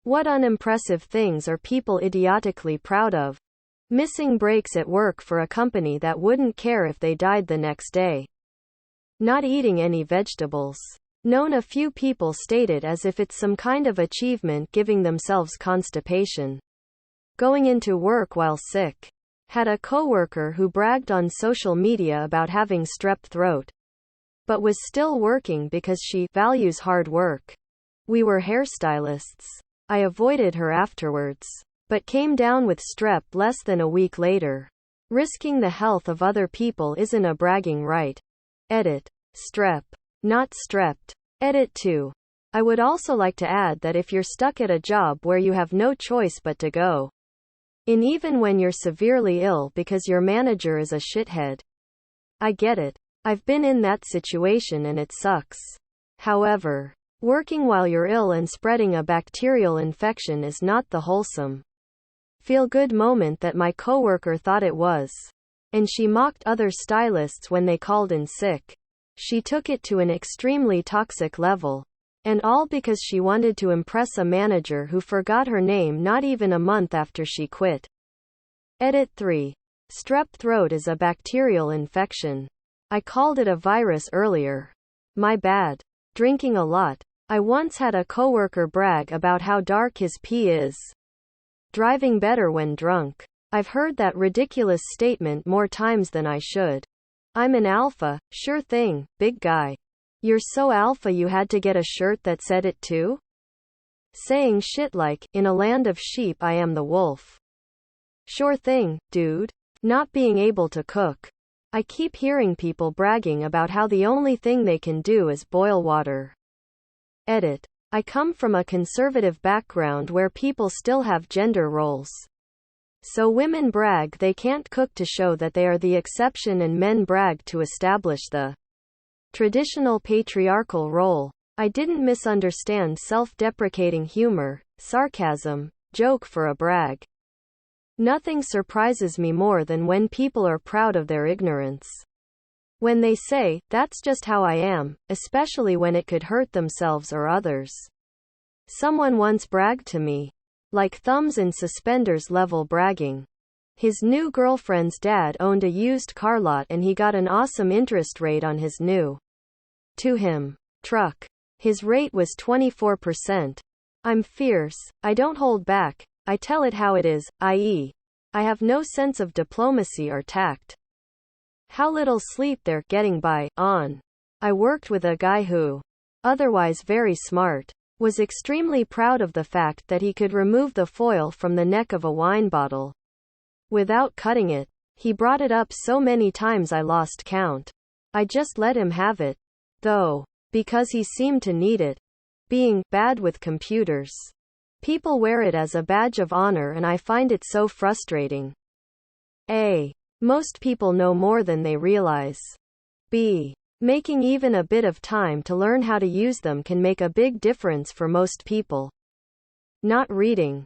What unimpressive things are people idiotically proud of? Missing breaks at work for a company that wouldn't care if they died the next day. Not eating any vegetables. Known a few people state it as if it's some kind of achievement, giving themselves constipation. Going into work while sick. Had a coworker who bragged on social media about having strep throat, but was still working because she values hard work. We were hairstylists. I avoided her afterwards, but came down with strep less than a week later. Risking the health of other people isn't a bragging right. Edit. Strep. Not strept. Edit 2. I would also like to add that if you're stuck at a job where you have no choice but to go in even when you're severely ill because your manager is a shithead. I get it. I've been in that situation and it sucks. However, working while you're ill and spreading a bacterial infection is not the wholesome, feel-good moment that my coworker thought it was. And she mocked other stylists when they called in sick. She took it to an extremely toxic level. And all because she wanted to impress a manager who forgot her name not even a month after she quit. Edit 3. Strep throat is a bacterial infection. I called it a virus earlier. My bad. Drinking a lot. I once had a coworker brag about how dark his pee is. Driving better when drunk. I've heard that ridiculous statement more times than I should. I'm an alpha, sure thing, big guy. You're so alpha you had to get a shirt that said it too? Saying shit like, in a land of sheep I am the wolf. Sure thing, dude. Not being able to cook. I keep hearing people bragging about how the only thing they can do is boil water. Edit. I come from a conservative background where people still have gender roles. So women brag they can't cook to show that they are the exception and men brag to establish the traditional patriarchal role. I didn't misunderstand self-deprecating humor, sarcasm, joke for a brag. Nothing surprises me more than when people are proud of their ignorance. When they say, that's just how I am, especially when it could hurt themselves or others. Someone once bragged to me. Like thumbs in suspenders level bragging. His new girlfriend's dad owned a used car lot and he got an awesome interest rate on his new to him truck. His rate was 24%. I'm fierce. I don't hold back. I tell it how it is, i.e., I have no sense of diplomacy or tact. How little sleep they're getting by on. I worked with a guy who, otherwise very smart, was extremely proud of the fact that he could remove the foil from the neck of a wine bottle without cutting it. He brought it up so many times I lost count. I just let him have it, though, because he seemed to need it. Being bad with computers. People wear it as a badge of honor and I find it so frustrating. A. Most people know more than they realize. B. Making even a bit of time to learn how to use them can make a big difference for most people. Not reading.